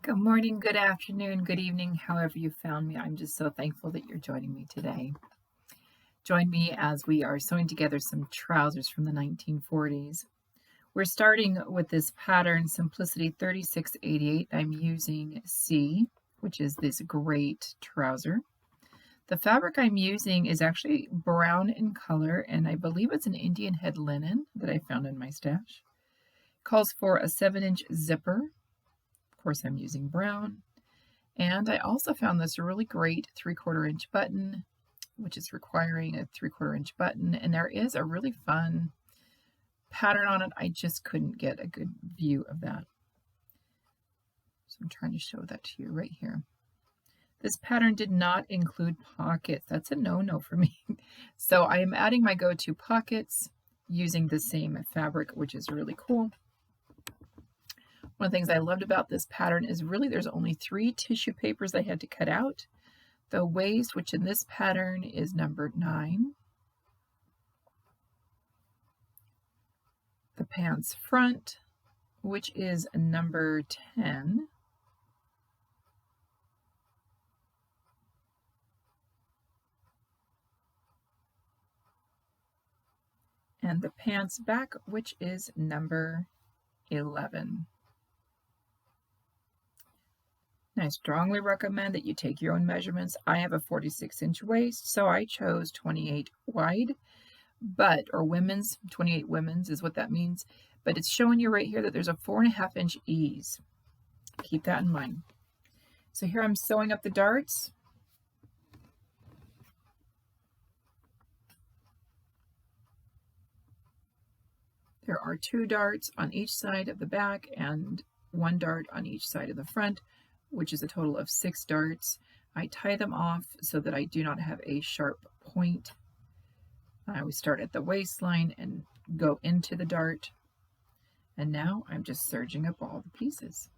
Good morning, good afternoon, good evening, however you found me. I'm just so thankful that you're joining me today. Join me as we are sewing together some trousers from the 1940s. We're starting with this pattern, Simplicity 3688. I'm using C, which is this great trouser. The fabric I'm using is actually brown in color, and I believe it's an Indian head linen that I found in my stash. Calls for a 7-inch zipper. Of course, I'm using brown. And I also found this really great 3/4 inch button, which is requiring a 3/4 inch button. And there is a really fun pattern on it. I just couldn't get a good view of that. So I'm trying to show that to you right here. This pattern did not include pockets. That's a no-no for me. So I am adding my go-to pockets using the same fabric, which is really cool. One of the things I loved about this pattern is really there's only 3 tissue papers I had to cut out. The waist, which in this pattern is number 9. The pants front, which is number 10. And the pants back, which is number 11. I strongly recommend that you take your own measurements. I have a 46-inch waist, so I chose 28 wide, or women's, 28 women's is what that means. But it's showing you right here that there's a 4.5-inch ease. Keep that in mind. So here I'm sewing up the darts. There are 2 darts on each side of the back and 1 dart on each side of the front, which is a total of 6 darts. I tie them off so that I do not have a sharp point. I always start at the waistline and go into the dart. And now I'm just serging up all the pieces.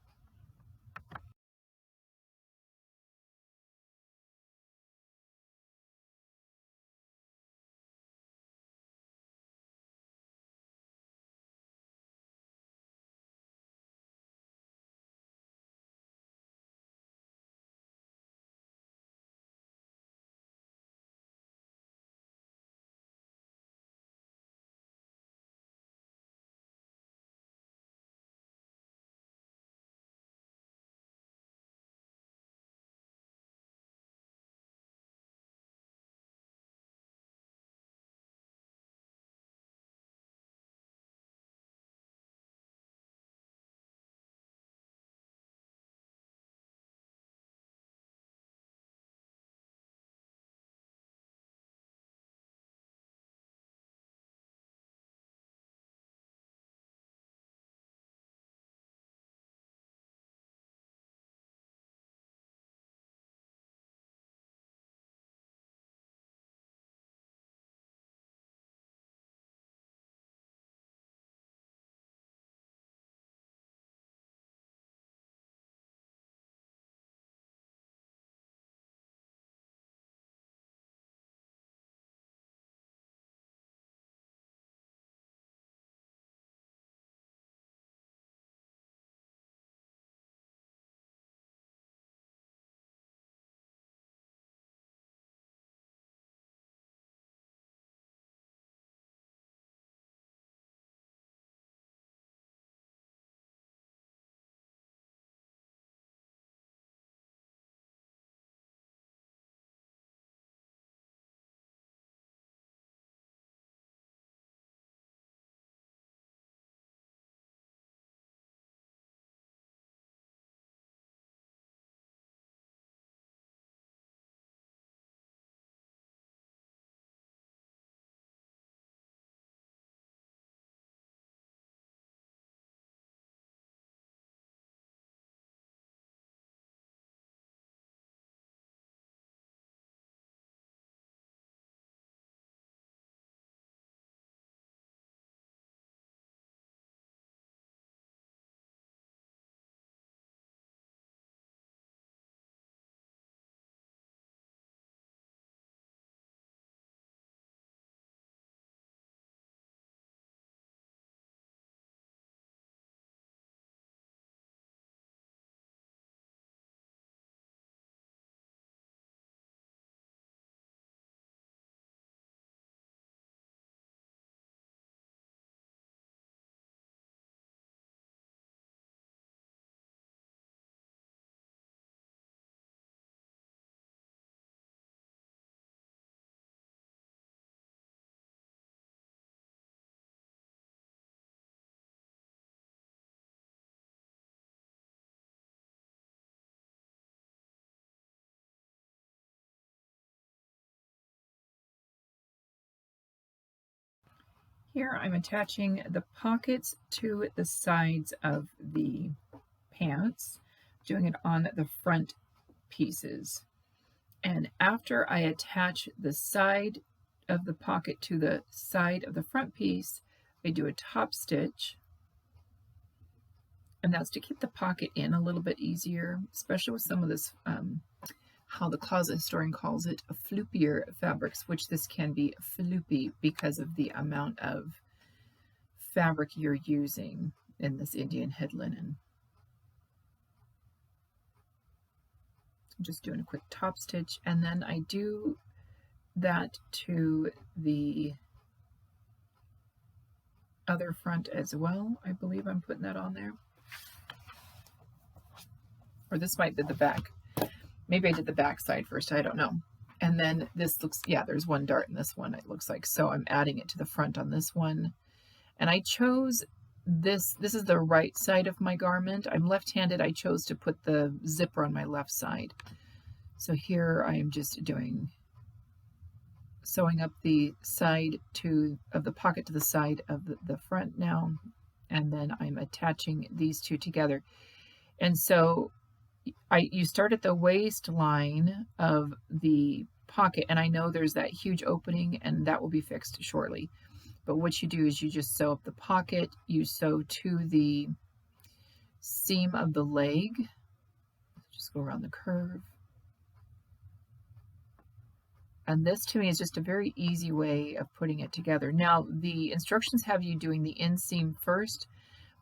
Here I'm attaching the pockets to the sides of the pants, doing it on the front pieces. And after I attach the side of the pocket to the side of the front piece, I do a top stitch, and that's to keep the pocket in a little bit easier, especially with some of this, how the closet historian calls it, floopier fabrics, which this can be floopy because of the amount of fabric you're using in this Indian head linen. I'm just doing a quick top stitch, and then I do that to the other front as well. I believe I'm putting that on there. Or this might be the back. Maybe I did the back side first, I don't know. And then this looks, yeah, there's one dart in this one, it looks like. So I'm adding it to the front on this one. And I chose this is the right side of my garment. I'm left-handed. I chose to put the zipper on my left side. So here I am just sewing up the side of the pocket to the side of the front now, and then I'm attaching these two together. And so you start at the waistline of the pocket, and I know there's that huge opening, and that will be fixed shortly. But what you do is you just sew up the pocket, you sew to the seam of the leg, just go around the curve. And this to me is just a very easy way of putting it together. Now, the instructions have you doing the inseam first,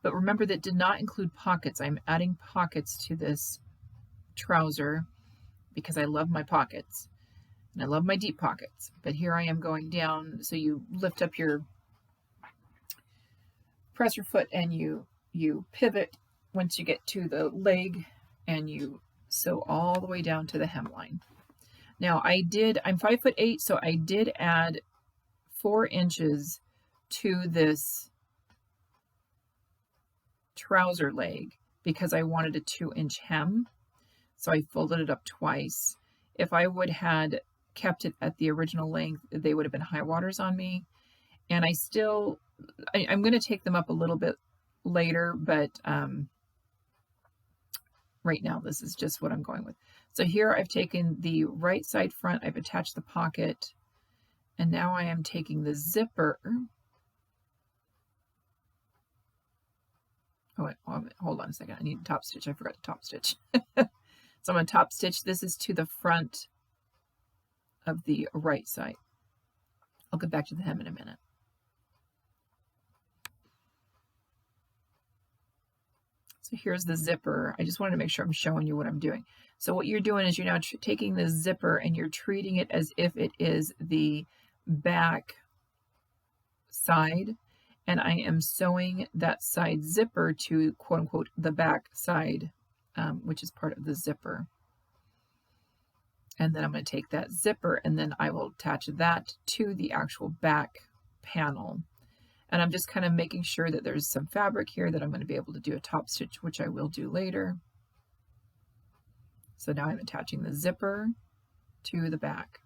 but remember that did not include pockets. I'm adding pockets to this trouser because I love my pockets and I love my deep pockets. But here I am going down, so you lift up press your foot and you pivot once you get to the leg, and you sew all the way down to the hemline. Now I'm 5'8", so I did add 4 inches to this trouser leg because I wanted a 2-inch hem. So I folded it up twice. If I would had kept it at the original length, they would have been high waters on me. And I'm going to take them up a little bit later, but right now this is just what I'm going with. So here I've taken the right side front, I've attached the pocket, and now I am taking the zipper. Oh, wait, hold on a second. I need a top stitch. I forgot to top stitch. So I'm going to top stitch. This is to the front of the right side. I'll get back to the hem in a minute. So here's the zipper. I just wanted to make sure I'm showing you what I'm doing. So what you're doing is you're now taking the zipper and you're treating it as if it is the back side. And I am sewing that side zipper to quote unquote the back side, which is part of the zipper. And then I'm going to take that zipper and then I will attach that to the actual back panel. And I'm just kind of making sure that there's some fabric here that I'm going to be able to do a top stitch, which I will do later. So now I'm attaching the zipper to the back.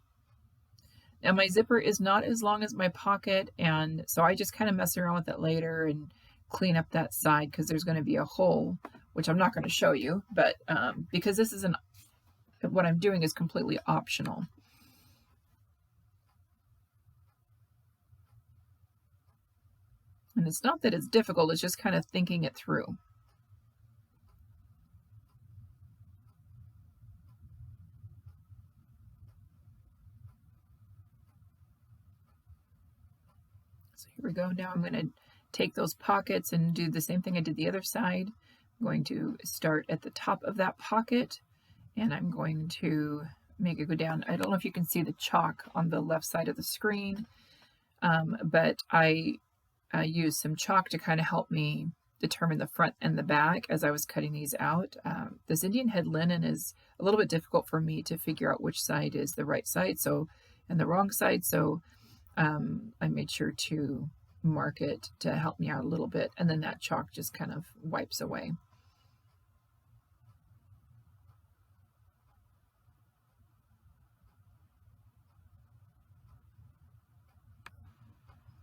Now my zipper is not as long as my pocket, and so I just kind of mess around with it later and clean up that side because there's going to be a hole, which I'm not going to show you, but because this is what I'm doing is completely optional. And it's not that it's difficult, it's just kind of thinking it through. So here we go. Now I'm going to take those pockets and do the same thing I did the other side. I'm going to start at the top of that pocket and I'm going to make it go down. I don't know if you can see the chalk on the left side of the screen, but I used some chalk to kind of help me determine the front and the back as I was cutting these out. This Indian head linen is a little bit difficult for me to figure out which side is the right side and the wrong side, so I made sure to mark it to help me out a little bit, and then that chalk just kind of wipes away.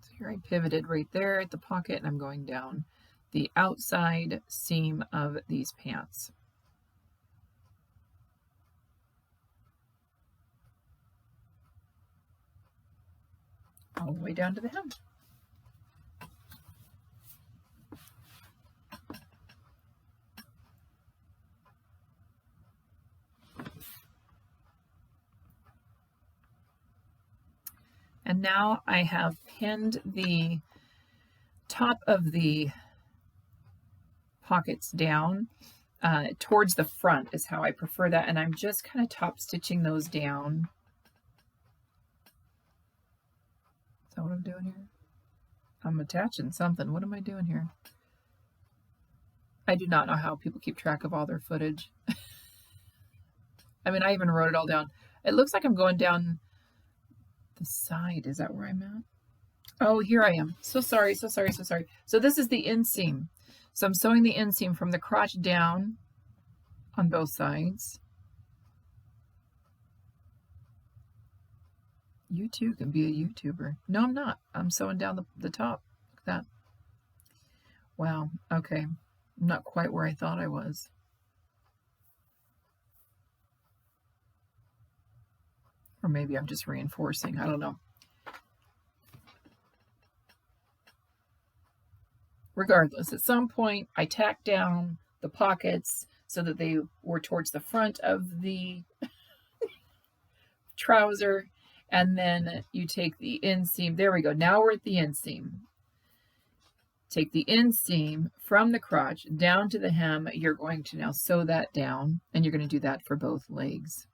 So Here I pivoted right there at the pocket, and I'm going down the outside seam of these pants. All the way down to the hem. And now I have pinned the top of the pockets down towards the front is how I prefer that. And I'm just kind of top stitching those down. Is that what I'm doing here? I'm attaching something. What am I doing here? I do not know how people keep track of all their footage. I mean, I even wrote it all down. It looks like I'm going down the side. Is that where I'm at? Oh, here I am. So sorry, so sorry, so sorry. So this is the inseam. So I'm sewing the inseam from the crotch down on both sides. You too can be a YouTuber. No, I'm not. I'm sewing down the top. Look at that. Wow. Okay. I'm not quite where I thought I was. Or maybe I'm just reinforcing. I don't know. Regardless, at some point I tacked down the pockets so that they were towards the front of the trouser, and then you take the inseam. There we go. Now we're at the inseam. Take the inseam from the crotch down to the hem. You're going to now sew that down, and you're going to do that for both legs.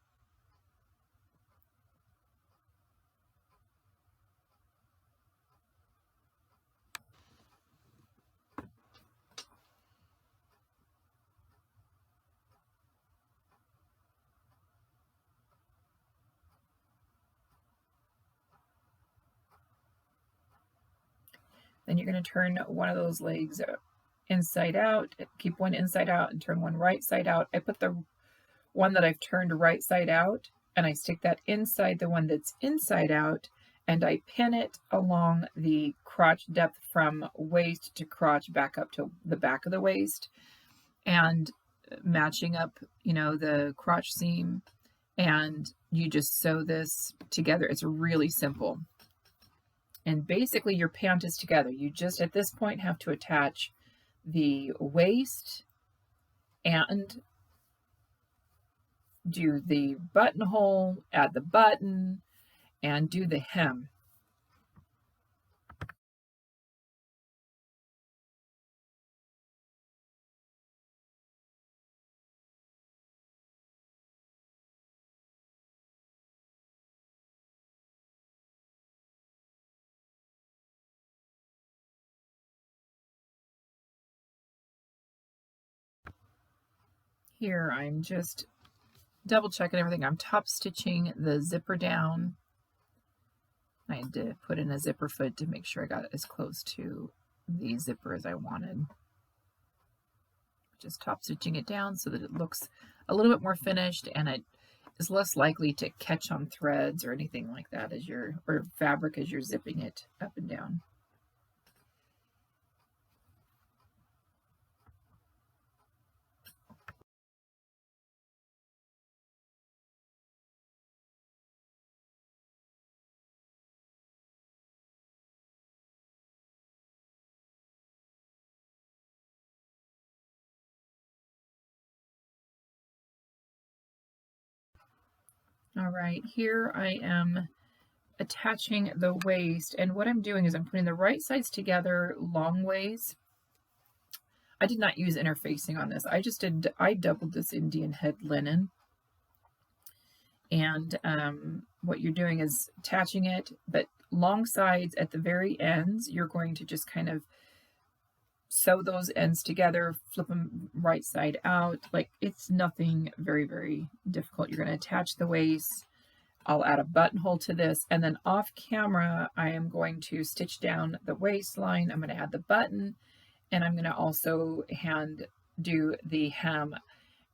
Then you're going to turn one of those legs inside out, keep one inside out and turn one right side out. I put the one that I've turned right side out and I stick that inside the one that's inside out, and I pin it along the crotch depth from waist to crotch back up to the back of the waist, and matching up, you know, the crotch seam, and you just sew this together. It's really simple. And basically your pant is together. You just at this point have to attach the waist and do the buttonhole, add the button, and do the hem. Here I'm just double checking everything. I'm top stitching the zipper down. I had to put in a zipper foot to make sure I got it as close to the zipper as I wanted. Just top stitching it down so that it looks a little bit more finished, and it is less likely to catch on threads or anything like that as you're, or fabric as you're zipping it up and down. All right, here I am attaching the waist, and what I'm doing is I'm putting the right sides together long ways. I did not use interfacing on this. I doubled this Indian head linen, and what you're doing is attaching it, but long sides at the very ends, you're going to just kind of sew those ends together, flip them right side out. Like, it's nothing very, very difficult. You're going to attach the waist. I'll add a buttonhole to this, and then off camera, I am going to stitch down the waistline. I'm going to add the button, and I'm going to also hand do the hem,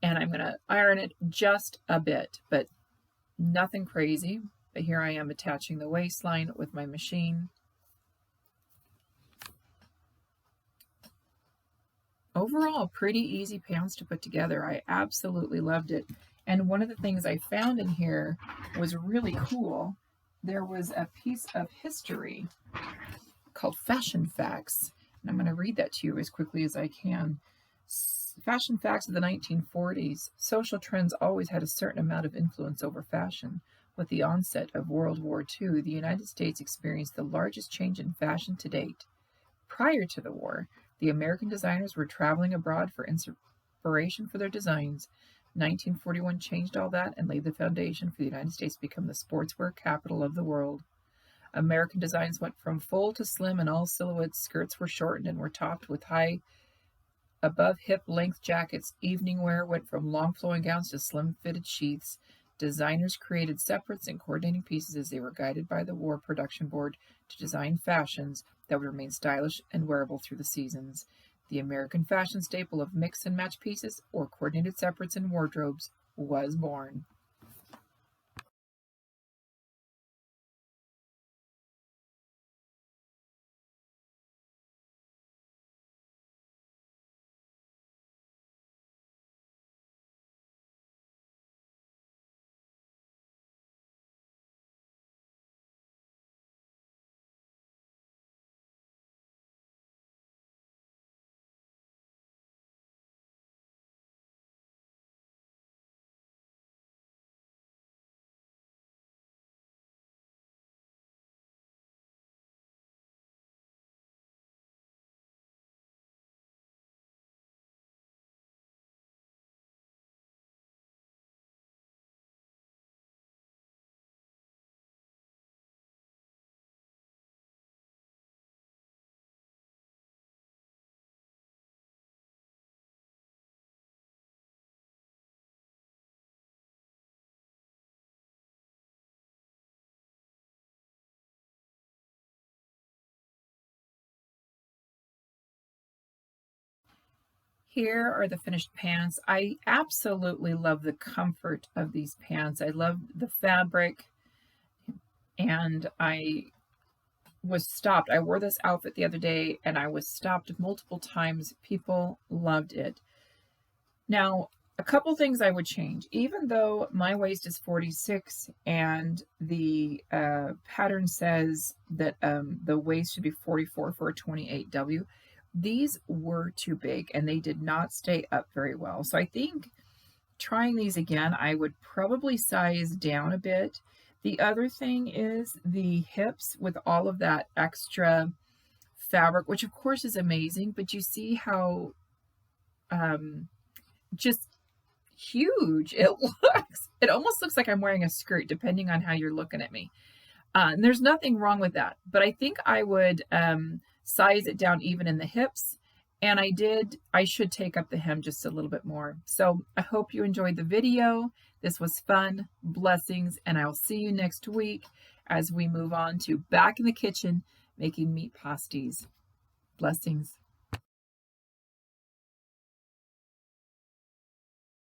and I'm going to iron it just a bit, but nothing crazy. But here I am attaching the waistline with my machine. overall, pretty easy pants to put together. I absolutely loved it. And one of the things I found in here was really cool. There was a piece of history called Fashion Facts. And I'm going to read that to you as quickly as I can. Fashion Facts of the 1940s. Social trends always had a certain amount of influence over fashion. With the onset of World War II, the United States experienced the largest change in fashion to date. Prior to the war, the American designers were traveling abroad for inspiration for their designs. 1941 changed all that and laid the foundation for the United States to become the sportswear capital of the world. American designs went from full to slim in all silhouettes. Skirts were shortened and were topped with high above hip length jackets. Evening wear went from long flowing gowns to slim fitted sheaths. Designers created separates and coordinating pieces as they were guided by the war production board to design fashions that would remain stylish and wearable through the seasons. The American fashion staple of mix and match pieces or coordinated separates and wardrobes was born. Here are the finished pants. I absolutely love the comfort of these pants. I love the fabric, and I was stopped. I wore this outfit the other day and I was stopped multiple times. People loved it. Now, a couple things I would change. Even though my waist is 46 and the pattern says that the waist should be 44 for a 28W, these were too big and they did not stay up very well. So I think trying these again, I would probably size down a bit. The other thing is the hips with all of that extra fabric, which of course is amazing, but you see how just huge it looks. It almost looks like I'm wearing a skirt, depending on how you're looking at me. And there's nothing wrong with that, but I think I would size it down even in the hips. And I should take up the hem just a little bit more. So I hope you enjoyed the video. This was fun. Blessings. And I'll see you next week as we move on to back in the kitchen making meat pasties. Blessings.